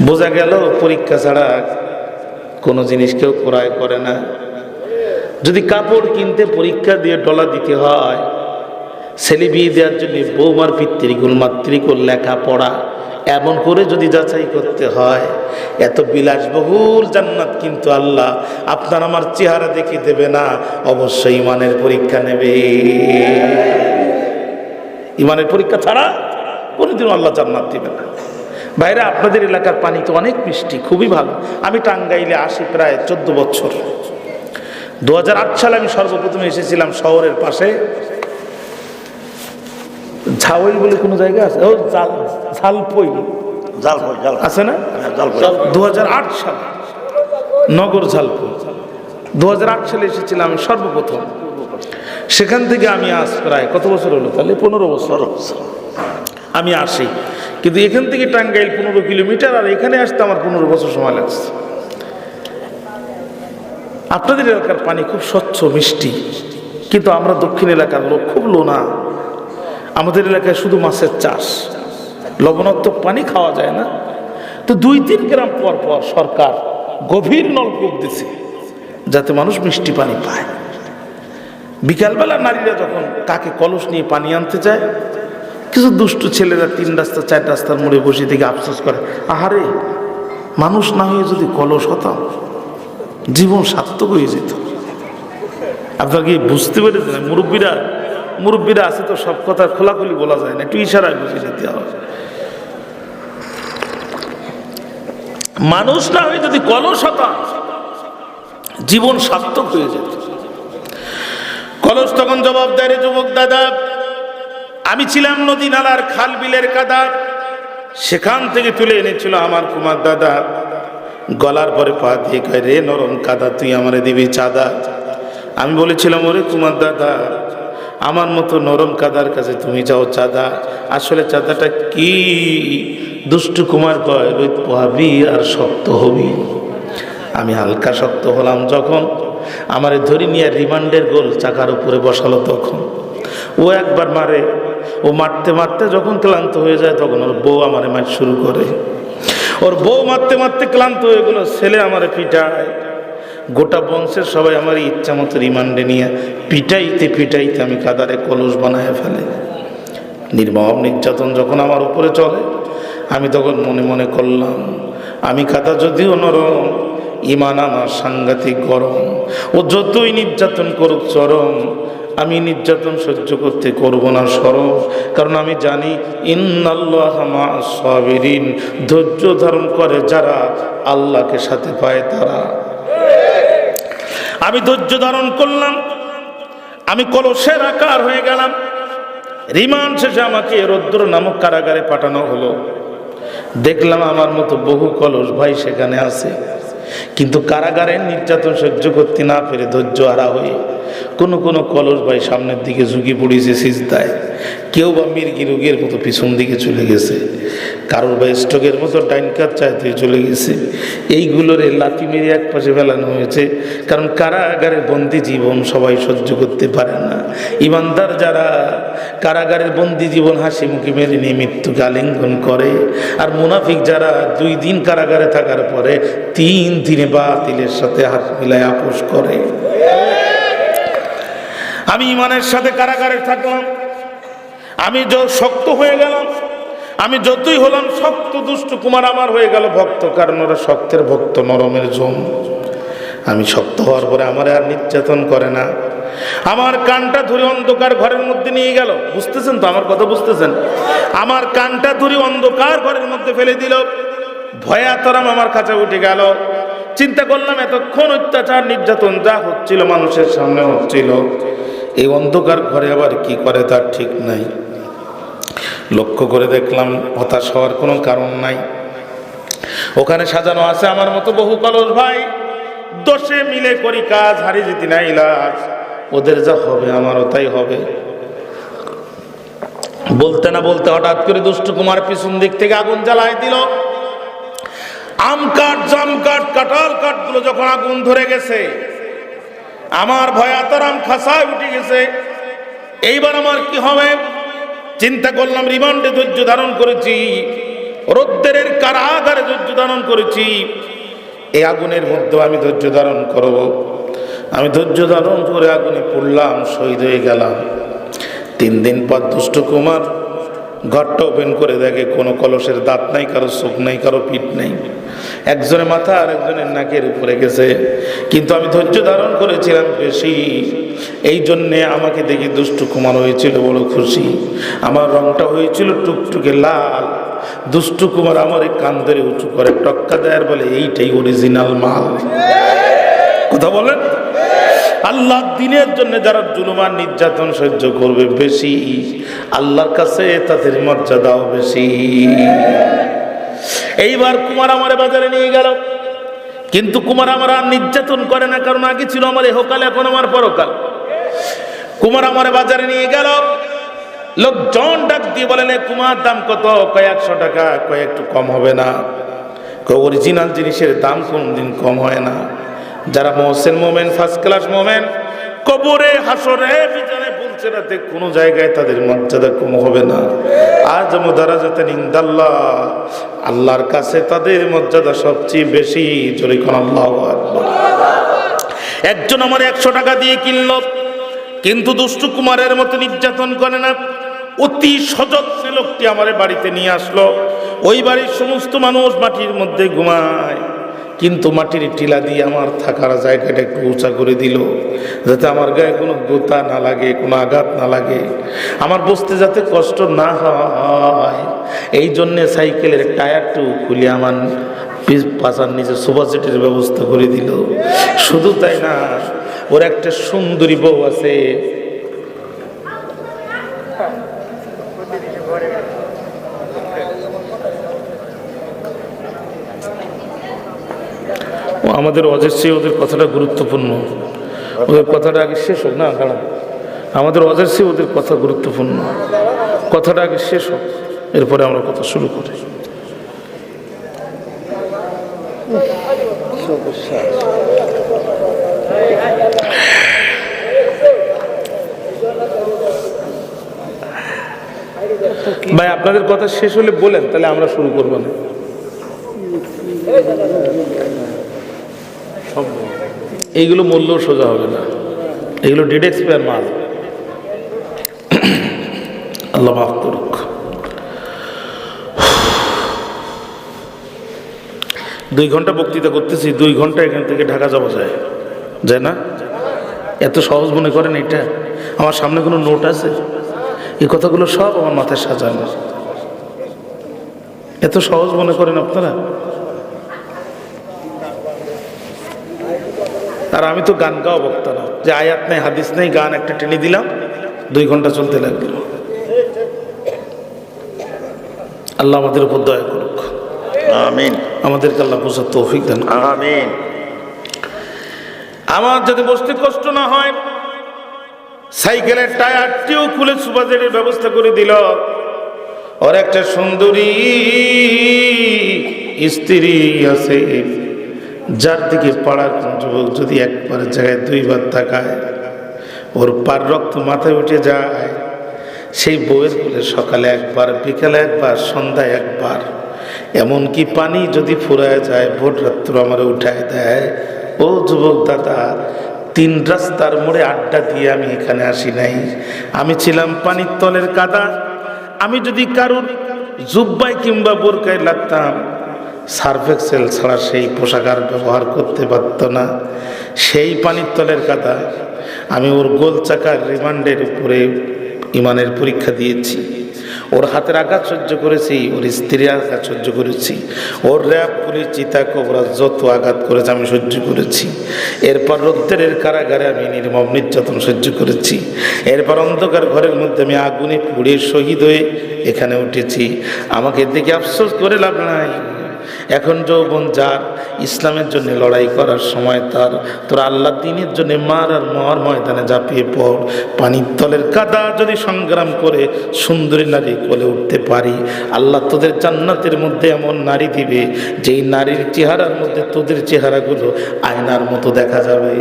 বোঝা গেল পরীক্ষা ছাড়া কোনো জিনিস কেউ ক্রয় করে না। যদি কাপড় কিনতে পরীক্ষা দিয়ে ডলা দিতে হয়, ছেলে বিয়ে দেওয়ার জন্য বৌমার পিতৃকুল মাতৃকুল লেখাপড়া এমন করে যদি যাচাই করতে হয়, এত বিলাসবহুল জান্নাত কিন্তু আল্লাহ আপনার আমার চেহারা দেখে দেবে না, অবশ্যই ইমানের পরীক্ষা নেবে। ইমানের পরীক্ষা ছাড়া কোনোদিন আল্লাহ জান্নাত দিবে না। বাইরে আপনাদের এলাকার পানি তো অনেক মিষ্টি, খুবই ভালো। আমি টাঙ্গাইলে আসি প্রায় 14 বছর। 2008 সালে আমি সর্বপ্রথম এসেছিলাম শহরের পাশে ঝাওয়াইল বলে কোনো জায়গা আছে, ও ঝালপই আছে না, 2008 সালে নগর ঝালপই। 2008 সালে এসেছিলাম আমি সর্বপ্রথম। সেখান থেকে আমি আজ প্রায় কত বছর হলো, তাহলে 15 বছর আমি আসি। কিন্তু এখান থেকে টাঙ্গাইল 15 কিলোমিটার, আর এখানে আসতে আমার 15 বছর সময় লাগছে। আপনাদের এলাকার পানি খুব স্বচ্ছ মিষ্টি, কিন্তু আমরা দক্ষিণ এলাকার লোক খুব লোনা। আমাদের এলাকায় শুধু মাছের চাষ, লবণাত্মক পানি খাওয়া যায় না। তো 2-3 গ্রাম পর পর সরকার গভীর নলকূপ দিছে যাতে মানুষ মিষ্টি পানি পায়। বিকালবেলা নারীরা যখন কাকে কলস নিয়ে পানি আনতে যায়, কিছু দুষ্টু ছেলেরা 3 রাস্তা 4 রাস্তার মোড়ে বসে থেকে আফসোস করে, আহারে মানুষ না হয়ে যদি কলস হতাম জীবন সার্থক হয়ে যেত। আপনারা কি বুঝতে পেরেছেন? মুরব্বীরা আছে তো, সব কথা খোলাখুলি বলা যায় না, একটু ইশারায় বুঝিয়ে দিতে হবে। মানুষ না হয়ে যদি কলস হতাম জীবন সার্থক হয়ে যেত। কলস তখন জবাব দেয়, রে যুবক দাদা, আমি ছিলাম নদী নালার খাল বিলের কাদা, সেখান থেকে তুলে এনেছিল আমার কুমার দাদা। গলার পরে পা দিয়ে কয়, রে নরম কাদা, তুই আমারে দিবি চাঁদা। আমি বলেছিলাম, ওরে কুমার দাদা, আমার মতো নরম কাদার কাছে তুমি যাও চাঁদা। আসলে চাঁদাটা কি? দুষ্টু কুমার কয়, রোদ পোহাবি আর শক্ত হবি। আমি হালকা শক্ত হলাম যখন, আমারে ধরি নিয়ে রিমান্ডের গোল চাকার উপরে বসালো তখন। ও একবার মারে, ও মারতে মারতে যখন ক্লান্ত হয়ে যায় তখন ওর বউ আমারে মার শুরু করে। ওর বউ মারতে মারতে ক্লান্ত হয়ে গেল, ছেলে আমারে পিটায়। গোটা বংশের সবাই আমার ইচ্ছা মতো রিমান্ডে নিয়ে পিটাইতে পিটাইতে আমি কাদারে কলস বানায় ফেলে। নির্মম নির্যাতন যখন আমার উপরে চলে, আমি তখন মনে মনে করলাম, আমি কাদা যদিও নরম, ইমান আমার সাংঘাতিক গরম। ও যতই নির্যাতন করুক চরম, আমি নির্যাতন সহ্য করতে করব না শরম। কারণ আমি জানি, ইন্নাল্লাহা মা'আস সাবিরিন, ধৈর্য ধারণ করে যারা আল্লাহকে সাথে পায় তারা। আমি ধৈর্য ধারণ করলাম, আমি কলসের আকার হয়ে গেলাম। রিমান্ড শেষে আমাকে রৌদ্র নামক কারাগারে পাঠানো হলো। দেখলাম আমার মতো বহু কলস ভাই সেখানে আছে, কিন্তু কারাগারের নির্যাতন সহ্য করতে না পেরে ধৈর্য হারা হয়ে কোনো কলস ভাই সামনের দিকে ঝুঁকি পড়েছে সিজদায়, কেউ বা মির্গি রোগের মতো পিছন দিকে চলে গেছে, কারোর বা স্ট্রোকের মতো ডাইন কাত চাইতে চলে গেছে। এইগুলোর লাথি মেরে এক পাশে ফেলানো হয়েছে, কারণ কারাগারের বন্দি জীবন সবাই সহ্য করতে পারে না। ইমানদার যারা কারাগারের বন্দি জীবন হাসি মুখে মেরে নিয়ে মৃত্যুকে আলিঙ্গন করে, আর মুনাফিক যারা 2 দিন কারাগারে থাকার পরে 3 দিনে বাতিলের সাথে হাত মিলায় আপোষ করে। আমি ইমানের সাথে কারাগারে থাকলাম, আমি শক্ত হয়ে গেলাম। আমি যতই হলাম শক্ত, দুষ্ট কুমার আমার হয়ে গেল ভক্ত, কারণ ওরা শক্তের ভক্ত, নরমের জম। আমি শক্ত হওয়ার পরে আমার আর নির্যাতন করে না। আমার কানটা ধরে অন্ধকার ঘরের মধ্যে নিয়ে গেল। বুঝতেছেন তো আমার কথা? বুঝতেছেন? আমার কানটা ধরে অন্ধকার ঘরের মধ্যে ফেলে দিল। ভয়াতরাম আমার কাছে উঠে গেল। চিন্তা করলাম, এতক্ষণ অত্যাচার নির্যাতন যা হচ্ছিল মানুষের সামনে হচ্ছিল, এই অন্ধকার ঘরে আবার কি করে তার ঠিক নাই। লক্ষ্য করে দেখলাম হতাশ হওয়ার কোনো কারণ নাই। ওখানে সাজানো আছে আমার মতো বহু কলস ভাই, 10 মিলে করি কাজ, হারি জিতি না ইলাজ। ওদের যা হবে আমারও তাই হবে। বলতে না বলতে হঠাৎ করে দুষ্ট কুমার পিছন দিক থেকে আগুন জ্বালায় দিল। আম কাঠ, জাম কাঠ, কাঁঠাল কাঠগুলো যখন আগুন ধরে গেছে, আমার ভয়াতরাম খাসায় উঠে গেছে। এইবার আমার কি হবে চিন্তা করলাম। রিমান্ডে ধৈর্য ধারণ করেছি, রৌদ্রের কারাগারে ধৈর্য ধারণ করেছি, এই আগুনের মধ্যে আমি ধৈর্য ধারণ করব। আমি ধৈর্য ধারণ করে আগুনে পড়লাম, শহীদ হয়ে গেলাম। 3 দিন পর দুষ্ট কুমার ঘরটা ওপেন করে দেখে কোনো কলসের দাঁত নাই, কারো চোখ নাই, কারো পিঠ নেই, একজনের মাথা আর একজনের নাকের উপরে গেছে। কিন্তু আমি ধৈর্য ধারণ করেছিলাম বেশি, এই জন্যে আমাকে দেখে দুষ্ট কুমার হয়েছিল বড় খুশি। আমার রংটা হয়েছিল টুকটুকে লাল। দুষ্ট কুমার আমার এই কান ধরে উঁচু করে টক্কা দেয় আর বলে, এইটাই অরিজিনাল মাল। কথা বলেন। আল্লাহ দিনের জন্য যারা জুলুম আর নির্যাতন সহ্য করবে বেশি, আল্লাহর কাছে তাদের মর্যাদাও বেশি। এইবার কুমার আমারে বাজারে নিয়ে গেল, কিন্তু কুমার আমার আর নির্যাতন করে না, কারণ আগে ছিল আমার ইহকাল, এখন আমার পরকাল। কুমার আমারে বাজারে নিয়ে গেল, লোকজন ডাক দিয়ে বলেন, কুমার দাম কত? কয় 100 টাকা। কয় একটু কম হবে না? কয় অরিজিনাল জিনিসের দাম কোনদিন কম হয় না। যারা মহসিন মোমেন, ফার্স্ট ক্লাস মোমেন, কবরে হাসরে বিচারে বলছে রাতে কোনো জায়গায় তাদের মর্যাদা কম হবে না। আজ মুদারাজাতান ইনদাল্লাহ, আল্লাহর কাছে তাদের মর্যাদা সবচেয়ে বেশি। জোরে কোন আল্লাহু আকবার। একজন আমার 100 টাকা দিয়ে কিনল, কিন্তু দুষ্টু কুমারের মতো নির্যাতন করে না। অতি সযত্নে লোকটি আমার বাড়িতে নিয়ে আসলো। ওই বাড়ির সমস্ত মানুষ মাটির মধ্যে ঘুমায়, কিন্তু মাটির টিলা দিয়ে আমার থাকার জায়গাটা একটু উঁচা করে দিল, যাতে আমার গায়ে কোনো গোতা না লাগে, কোনো আঘাত না লাগে, আমার বসতে যাতে কষ্ট না হয়। এই জন্যে সাইকেলের টায়ারটু খুলে আমার পাশার নিচে সোফা সেটের ব্যবস্থা করে দিল। শুধু তাই না, ওর একটা সুন্দরী বউ আছে। আমাদের ওয়াজের চেয়ে ওদের কথাটা গুরুত্বপূর্ণ। ওদের কথাটা আগে শেষ হোক না, দাঁড়ান, আমাদের ওয়াজের চেয়ে ওদের কথা গুরুত্বপূর্ণ। কথাটা আগে শেষ হোক, এরপরে আমরা কথা শুরু করি। ভাই আপনাদের কথা শেষ হলে বলেন, তাহলে আমরা শুরু করবো না। এইগুলো মূল্য সোজা হবে না, এগুলো ডেড এক্সপায়ার মাল। আল্লাহ মাফ করুক। 2 ঘন্টা বক্তৃতা করতেছি, 2 ঘন্টা এখান থেকে ঢাকা যাওয়া যায় না? এত সহজ মনে করেন এটা? আমার সামনে কোনো নোট আছে? এই কথাগুলো সব আমার মাথায় সাজানো। এত সহজ মনে করেন আপনারা? আর আমি তো গান গাওয়া বক্তা না, যে আয়াত নেই হাদিস নেই, গান একটা টেনে দিলাম, 2 ঘন্টা চলতে লাগলো। আল্লাহ আমাদের উপর দয়া করুক, আমিন। আমাদেরকে আল্লাহ বোঝার তৌফিক দেন, আমিন। আমার যদি বসতে কষ্ট না হয়, সাইকেলের টায়ারটিও খুলে সুপাজেটের ব্যবস্থা করে দিল। ওর একটা সুন্দরী স্ত্রী আছে, যার দিকে পাড়ার যুবক যদি একবার জায়গায় 2 বার তাকায়, ওর পার রক্ত মাথায় উঠে যায়। সেই বউয়ের কোলে সকালে একবার, বিকালে একবার, সন্ধ্যায় একবার, এমনকি পানি যদি ফুরায় যায় ভোর রাত্র আমার উঠায় দেয়। ও যুবক দাদা, 3 রাস্তার মোড়ে আড্ডা দিয়ে আমি এখানে আসি নাই। আমি ছিলাম পানির তলের কাদা। আমি যদি কারুর জুব্বায় কিংবা বোরকায় লাগতাম, সার্ফ এক্সেল ছাড়া সেই পোশাক আর ব্যবহার করতে পারত না। সেই পানির তলের কাদা। আমি ওর গোল চাকার রিমান্ডের উপরে ইমানের পরীক্ষা দিয়েছি। ওর হাতের আঘাত সহ্য করেছি, ওর স্ত্রীর আঘাত সহ্য করেছি, ওর র্যাব পুলিশ চিতা কোবরা যত আঘাত করেছে আমি সহ্য করেছি। এরপর রৌদ্রের কারাগারে আমি নির্মম নির্যাতন সহ্য করেছি। এরপর অন্ধকার ঘরের মধ্যে আমি আগুনে পুড়ে শহীদ হয়ে এখানে উঠেছি। আমাকে দেখে আফসোস করে লাভ নাই। এখন যৌবন যার, ইসলামের জন্য লড়াই করার সময় তার। তোর আল্লাহ দ্বীনের জন্য মার আর মহার ময়দানে ঝাঁপিয়ে পড়। পানির তলের কাদা যদি সংগ্রাম করে সুন্দরী নারী কোলে উঠতে পারি, আল্লাহ তোদের জান্নাতের মধ্যে এমন নারী দিবে, যেই নারীর চেহারার মধ্যে তোদের চেহারাগুলো আয়নার মতো দেখা যাবে।